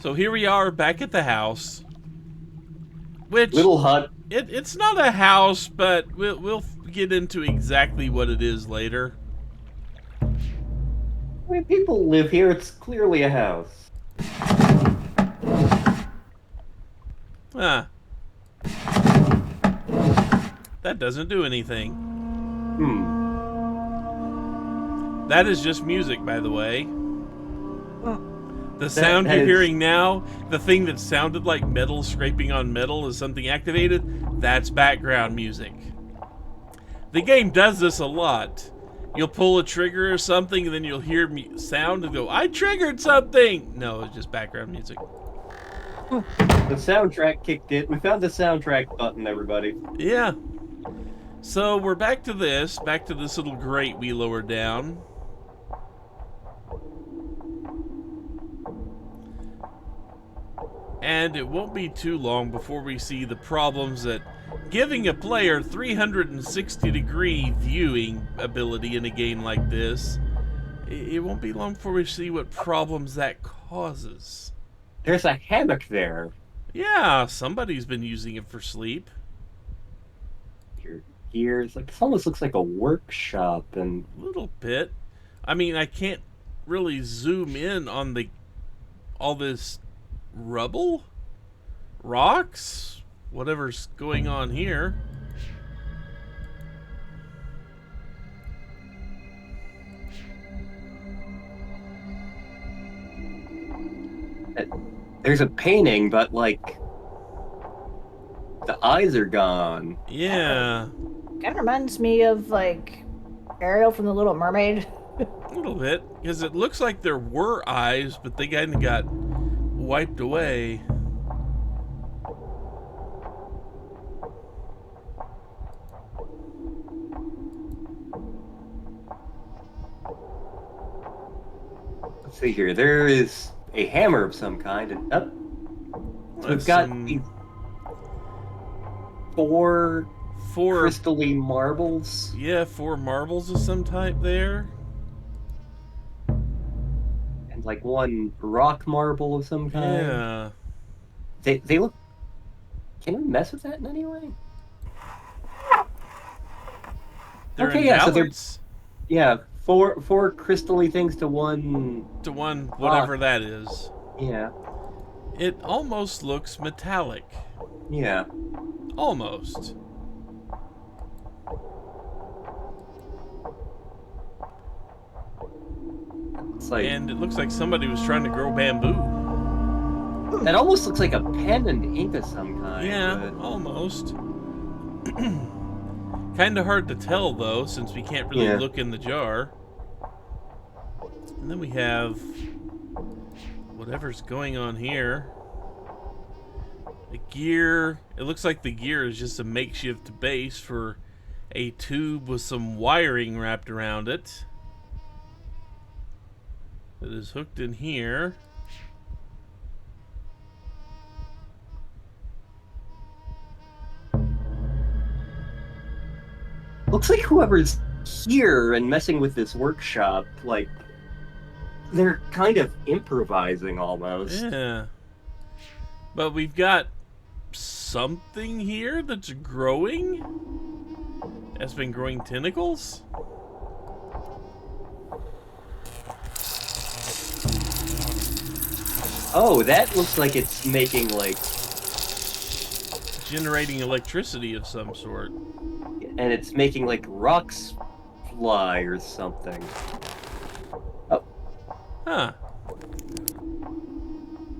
So here we are back at the house. Which, Little hut. it's not a house, but we'll get into exactly what it is later. I mean, people live here. It's clearly a house. Ah, that doesn't do anything. Hmm. That is just music, by the way. The That sound that you're is. hearing now, the thing that sounded like metal scraping on metal is something activated, that's background music. The game does this a lot. You'll pull a trigger or something, and then you'll hear sound and go, I triggered something! No, it's just background music. The soundtrack kicked in. We found the soundtrack button, everybody. Yeah. So we're back to this little grate we lowered down. And it won't be too long before we see the problems that giving a player 360-degree viewing ability in a game like this, it won't be long before we see what problems that causes. There's a hammock there. Yeah, somebody's been using it for sleep. Here's like this almost looks like a workshop, and A little bit. I mean, I can't really zoom in on the all this rubble, rocks, whatever's going on here. uh, there's a painting, but like the eyes are gone. Yeah, Kind of reminds me of like Ariel from The Little Mermaid. a little bit, because it looks like there were eyes, but they kind of got wiped away. Let's see here. There is a hammer of some kind, and up. So we've That's got some these four four, crystalline marbles. yeah, four marbles of some type there. And like one rock marble of some kind. Yeah, They look. Can we mess with that in any way? they're Okay, in yeah. So they're balance four crystally things to one to one, rock. whatever that is. Yeah, It almost looks metallic. yeah. Almost. It's like And it looks like somebody was trying to grow bamboo. that almost looks like a pen and ink of some kind. Yeah, but- almost. Kind of hard to tell, though, since we can't really Yeah. look in the jar. And then we have whatever's going on here. The gear. It looks like the gear is just a makeshift base for a tube with some wiring wrapped around it. That is hooked in here. Looks like whoever's here and messing with this workshop, like they're kind of improvising almost. Yeah. But we've got something here that's growing. Has been growing tentacles. Oh, that looks like it's making like, Generating electricity of some sort. and it's making like rocks fly or something. Oh, Huh.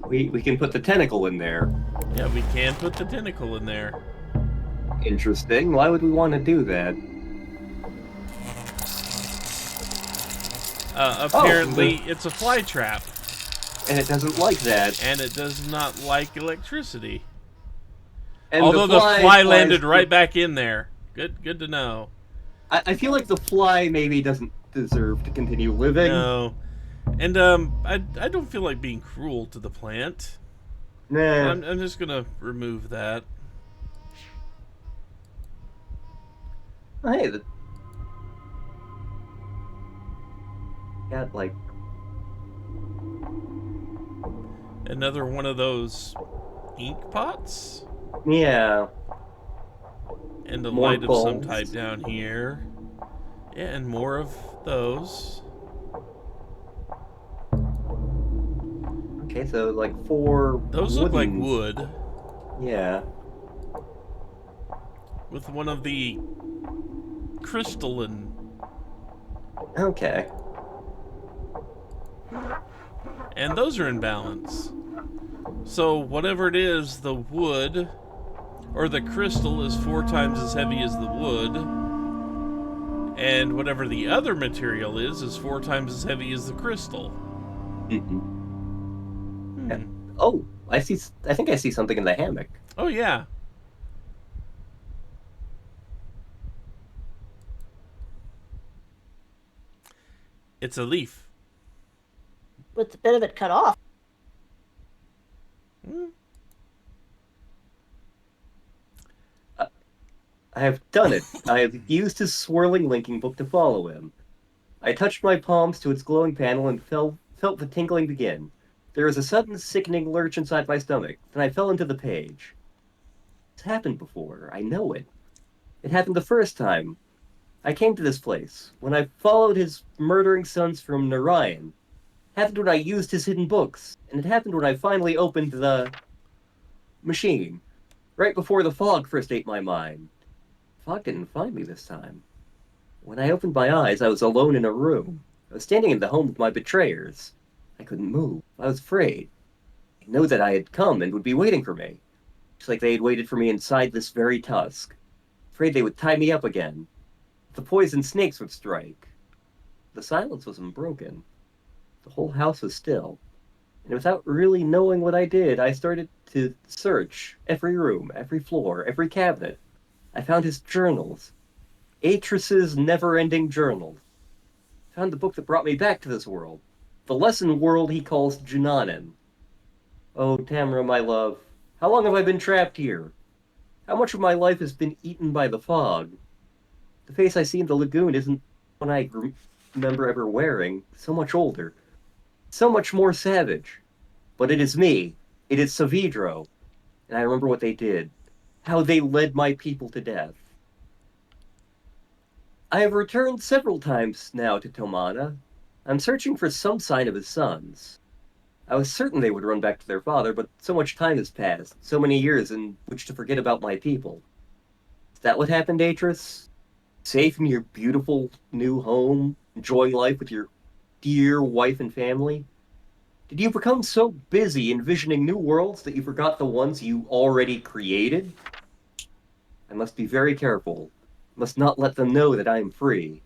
we can put the tentacle in there. Yeah, we can put the tentacle in there. Interesting. Why would we want to do that? Apparently, it's a fly trap, And it doesn't like that. and it does not like electricity. And Although the fly flies- landed right back in there. Good to know. I feel like the fly maybe doesn't deserve to continue living. No. And I don't feel like being cruel to the plant. Nah. I'm just gonna remove that. Hey, got like Another one of those ink pots? Yeah. And a More light of some bulbs. type down here. Yeah, and more of those. Okay, so like 4 Those look like wooden. wood. Yeah. With one of the crystalline. Okay. And those are in balance. So whatever it is, the wood or the crystal is 4 times as heavy as the wood. And whatever the other material is 4 times as heavy as the crystal. Mm-hmm. Yeah. Hmm. Oh, I see. I think I see something in the hammock. Oh, yeah. It's a leaf. With a bit of it cut off. Hmm. I have done it. I have used his swirling linking book to follow him. I touched my palms to its glowing panel and felt the tingling begin. There was a sudden sickening lurch inside my stomach. Then I fell into the page. It's happened before. I know it. It happened the first time. I came to this place when I followed his murdering sons from Narayan. It happened when I used his hidden books, and it happened when I finally opened the machine, right before the fog first ate my mind. Fog didn't find me this time. When I opened my eyes, I was alone in a room. I was standing in the home of my betrayers. I couldn't move. I was afraid. I knew that I had come and would be waiting for me, just like they had waited for me inside this very tusk. Afraid they would tie me up again. The poison snakes would strike. The silence was unbroken. The whole house was still. And without really knowing what I did, I started to search every room, every floor, every cabinet. I found his journals. Atrus's never-ending journals. I found the book that brought me back to this world. The lesson world he calls Junanan. Oh, Tamara, my love, how long have I been trapped here? How much of my life has been eaten by the fog? The face I see in the lagoon isn't one I remember ever wearing. So much older. So much more savage. But it is me. It is Savidro. And I remember what they did. How they led my people to death. I have returned several times now to Tomana. I'm searching for some sign of his sons. I was certain they would run back to their father, but so much time has passed, so many years in which to forget about my people. Is that what happened, Atrus? Safe in your beautiful new home, enjoying life with your dear wife and family? Did you become so busy envisioning new worlds that you forgot the ones you already created? I must be very careful. Must not let them know that I am free.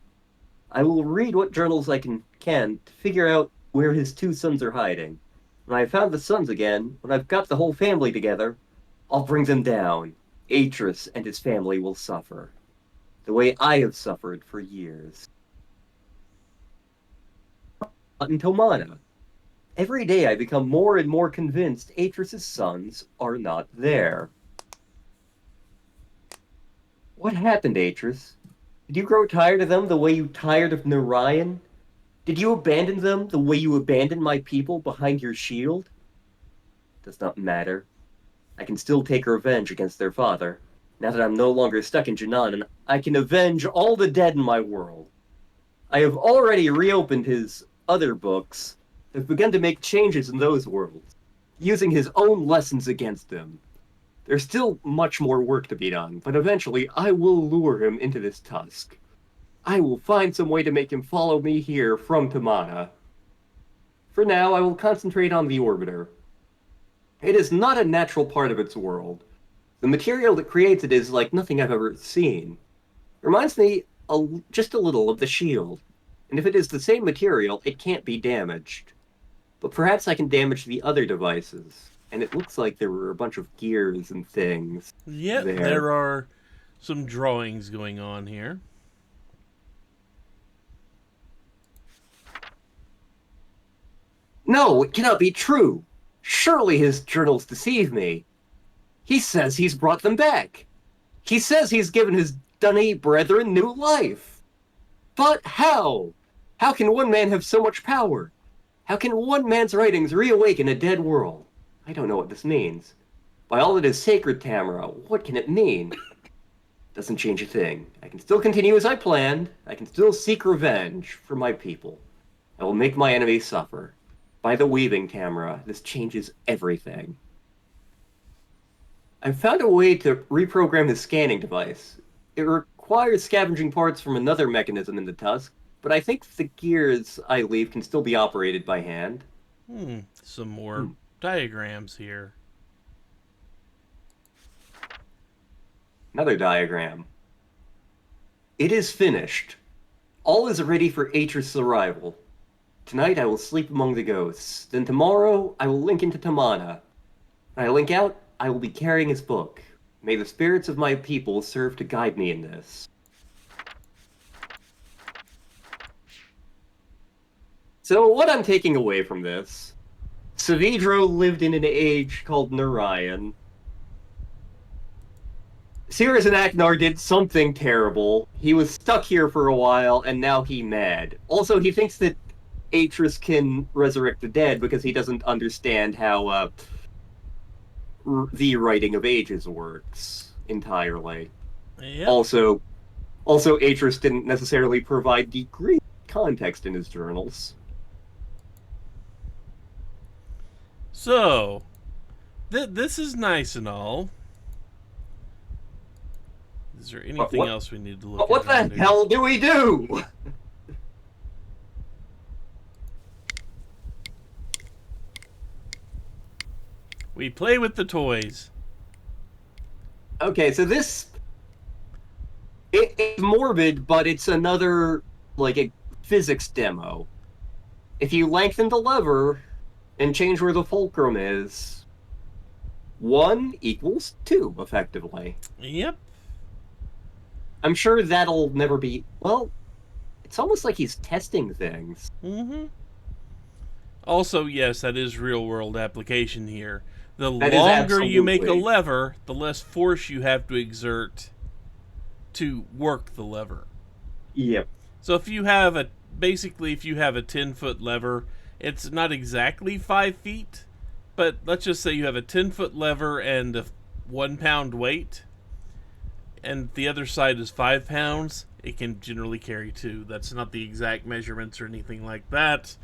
I will read what journals I can to figure out where his 2 sons are hiding. When I've found the sons again, when I've got the whole family together, I'll bring them down. Atrus and his family will suffer. The way I have suffered for years. In Tomana, every day I become more and more convinced Atrus's sons are not there. What happened, Atrus? Did you grow tired of them the way you tired of Narayan? Did you abandon them the way you abandoned my people behind your shield? Does not matter. I can still take revenge against their father. Now that I'm no longer stuck in Junan, I can avenge all the dead in my world. I have already reopened his other books, have begun to make changes in those worlds, using his own lessons against them. There's still much more work to be done, but eventually I will lure him into this tusk. I will find some way to make him follow me here from Tamana. For now, I will concentrate on the orbiter. It is not a natural part of its world. The material that creates it is like nothing I've ever seen. It reminds me just a little of the shield. And if it is the same material, it can't be damaged. But perhaps I can damage the other devices. And it looks like there were a bunch of gears and things Yep, there. there are some drawings going on here. No, it cannot be true. Surely his journals deceive me. He says he's brought them back. He says he's given his Dunny brethren new life. But how? How can one man have so much power? How can one man's writings reawaken a dead world? I don't know what this means. By all that is sacred, Tamara, what can it mean? Doesn't change a thing. I can still continue as I planned. I can still seek revenge for my people. I will make my enemies suffer. By the weaving, Tamara, this changes everything. I've found a way to reprogram the scanning device. It requires scavenging parts from another mechanism in the tusk, but I think the gears I leave can still be operated by hand. Some more diagrams here. Another diagram. It is finished. All is ready for Atrus' arrival. Tonight I will sleep among the ghosts. Then tomorrow I will link into Tamana. When I link out, I will be carrying his book. May the spirits of my people serve to guide me in this. So what I'm taking away from this, Savidro lived in an age called Narayan. Sirius and Aknar did something terrible. He was stuck here for a while, and now he's mad. Also, he thinks that Atrus can resurrect the dead because he doesn't understand how the writing of ages works entirely. Yep. Also, Atrus didn't necessarily provide the great context in his journals. So, this is nice and all. Is there anything else we need to look at? What the hell do we do? We play with the toys. Okay, so this... It's morbid, but it's another, like, a physics demo. If you lengthen the lever and change where the fulcrum is, 1 equals 2, effectively. Yep. I'm sure that'll never be... Well, it's almost like he's testing things. Mm-hmm. Also, yes, that is real-world application here. The That is longer you make a absolutely. lever, the less force you have to exert to work the lever. Yep. So if you have a 10-foot lever, it's not exactly 5 feet, but let's just say you have a 10-foot lever and a 1-pound weight, and the other side is 5 pounds, it can generally carry 2. That's not the exact measurements or anything like that.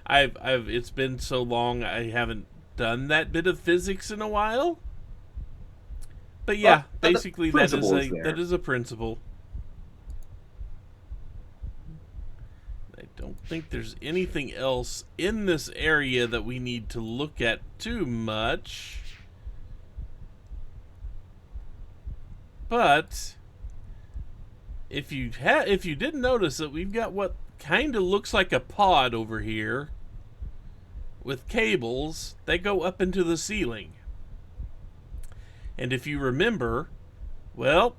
It's been so long I haven't done that bit of physics in a while. But yeah, Well, basically that is a principle. I don't think there's anything else in this area that we need to look at too much. But if you didn't notice that we've got what kind of looks like a pod over here with cables that go up into the ceiling. And if you remember, well,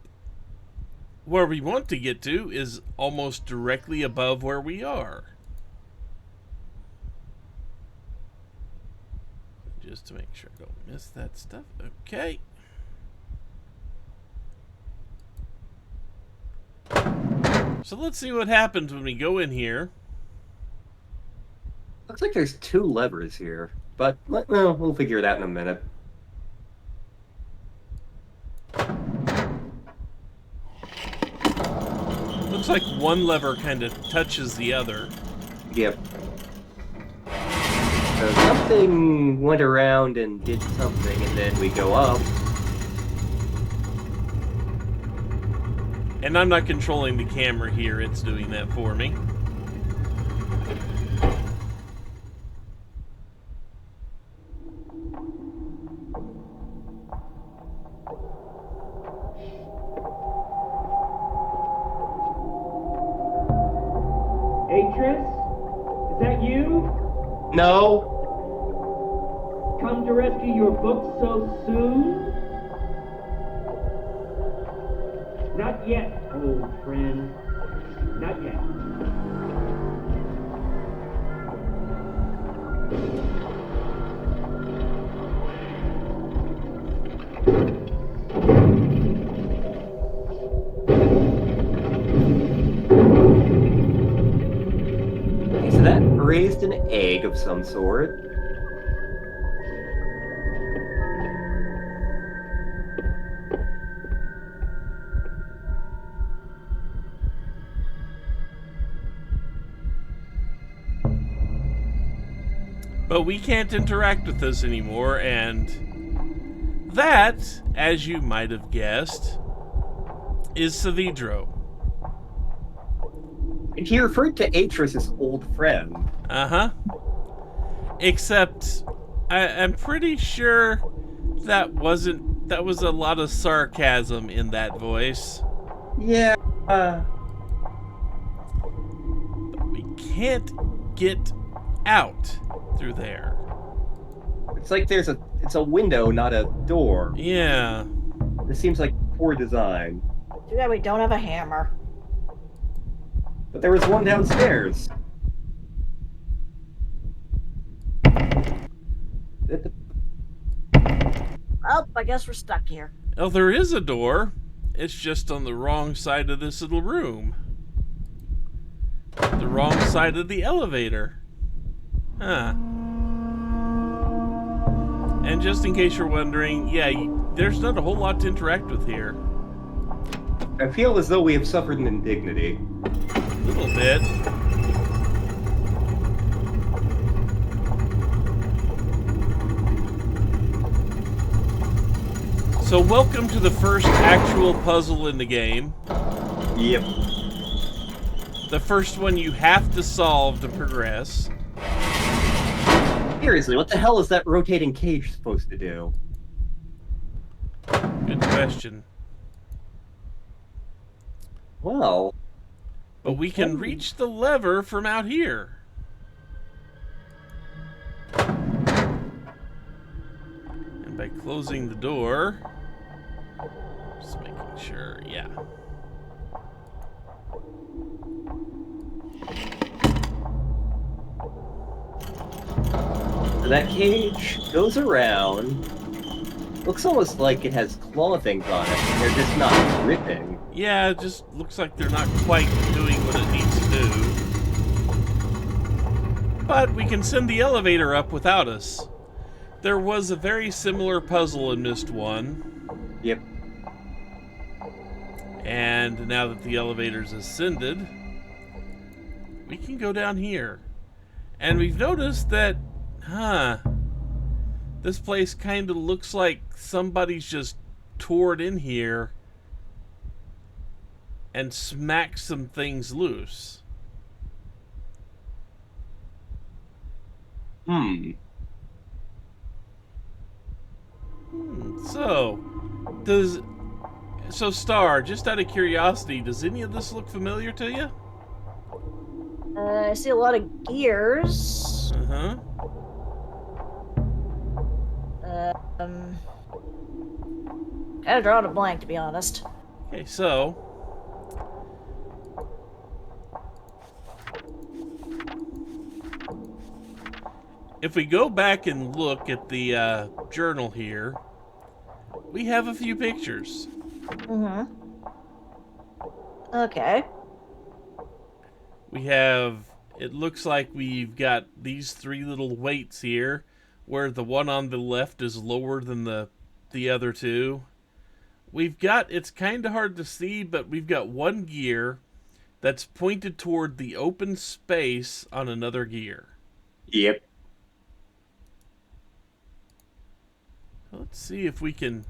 where we want to get to is almost directly above where we are. Just to make sure I don't miss that stuff. Okay. So let's see what happens when we go in here. Looks like there's 2 levers here, but well, we'll figure it out in a minute. Looks like one lever kind of touches the other. Yep. So something went around and did something, and then we go up. And I'm not controlling the camera here, it's doing that for me. Atrus? Is that you? No! Come to rescue your book so soon? Not yet, old friend. Not yet. Okay, so that raised an egg of some sort. But we can't interact with this anymore, and that, as you might have guessed, is Savidro. And he referred to Atrus as old friend. Uh-huh. Except, I'm pretty sure that was a lot of sarcasm in that voice. Yeah. We can't get out through there. It's like it's a window, not a door. Yeah. This seems like poor design. Too bad we don't have a hammer. But there was one downstairs. Well, I guess we're stuck here. Oh, there is a door. It's just on the wrong side of this little room. The wrong side of the elevator. Huh. And just in case you're wondering, yeah, there's not a whole lot to interact with here. I feel as though we have suffered an indignity. A little bit. So welcome to the first actual puzzle in the game. Yep. The first one you have to solve to progress. Seriously, what the hell is that rotating cage supposed to do? Good question. Well... But we can reach the lever from out here. And by closing the door... Just making sure, yeah. So that cage goes around. Looks almost like it has claw things on it, and they're just not gripping. Yeah, it just looks like they're not quite doing what it needs to do. But we can send the elevator up without us. There was a very similar puzzle in Myst 1. Yep. And now that the elevator's ascended, we can go down here. And we've noticed that, this place kind of looks like somebody's just toured in here and smacked some things loose. So Star, just out of curiosity, does any of this look familiar to you? I see a lot of gears. Uh-huh. Kind of drawing a blank, to be honest. Okay, so if we go back and look at the journal here, we have a few pictures. Mm-hmm. Okay. We have, it looks like we've got these three little weights here, where the one on the left is lower than the other two. We've got, it's kind of hard to see, but we've got one gear that's pointed toward the open space on another gear. Yep. Let's see if we can...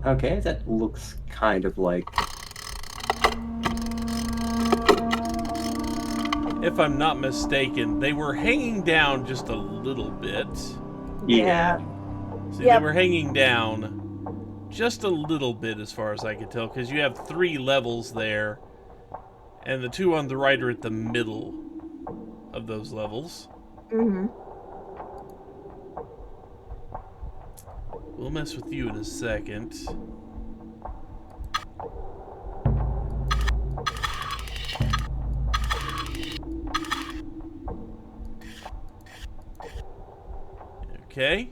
Okay, that looks kind of like... If I'm not mistaken, they were hanging down just a little bit. Yeah. See, Yep. they were hanging down just a little bit as far as I could tell, because you have 3 levels there, and the 2 on the right are at the middle of those levels. Mm-hmm. We'll mess with you in a second. Okay,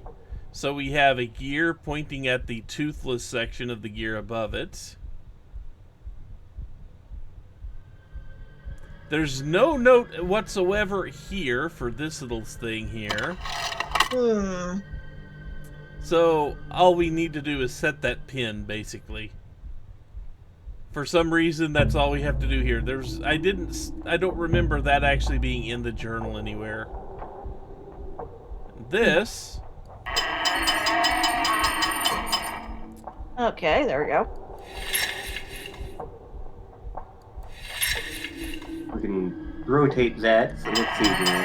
so we have a gear pointing at the toothless section of the gear above it. There's no note whatsoever here for this little thing here. So all we need to do is set that pin, basically. For some reason, that's all we have to do here. I don't remember that actually being in the journal anywhere. This. Okay, there we go. We can rotate that. So let's see here.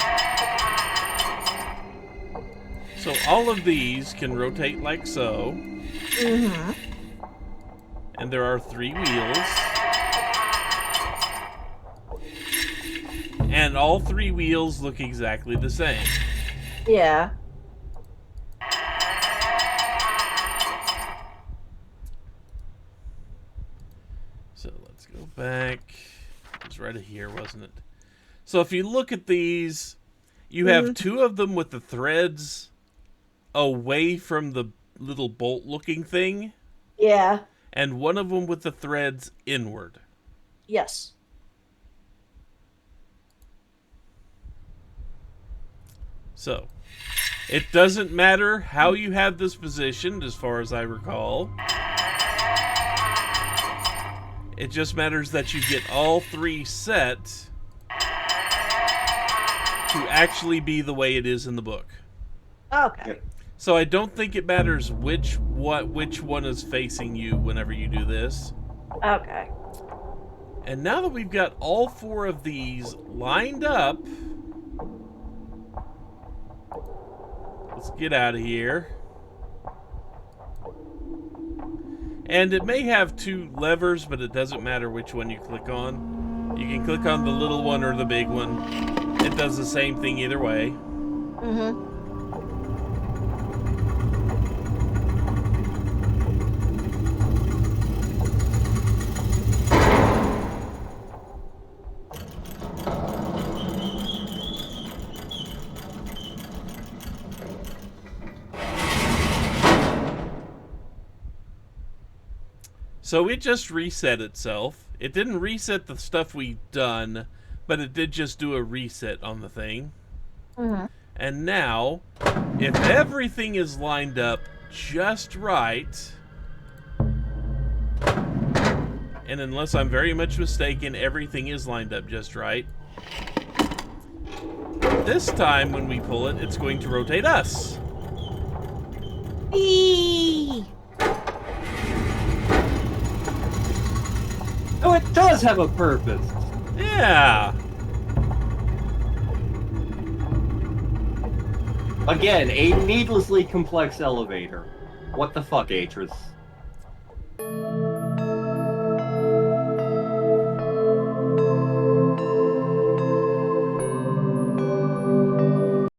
So all of these can rotate like so. Mm-hmm. And there are 3 wheels. And all 3 wheels look exactly the same. Yeah. So let's go back. It was right here, wasn't it? So if you look at these, you have 2 of them with the threads away from the little bolt-looking thing. Yeah. And 1 of them with the threads inward. Yes. So, it doesn't matter how you have this positioned, as far as I recall. It just matters that you get all 3 set to actually be the way it is in the book. Okay. Yep. So I don't think it matters which one is facing you whenever you do this. Okay. And now that we've got all 4 of these lined up, let's get out of here. And it may have 2 levers, but it doesn't matter which one you click on. You can click on the little one or the big one. It does the same thing either way. Mm-hmm. So it just reset itself. It didn't reset the stuff we've done, but it did just do a reset on the thing. Mm-hmm. And now, if everything is lined up just right, and unless I'm very much mistaken, everything is lined up just right, this time when we pull it, it's going to rotate us. Eee! Oh, it does have a purpose. Yeah. Again, a needlessly complex elevator. What the fuck, Atrus?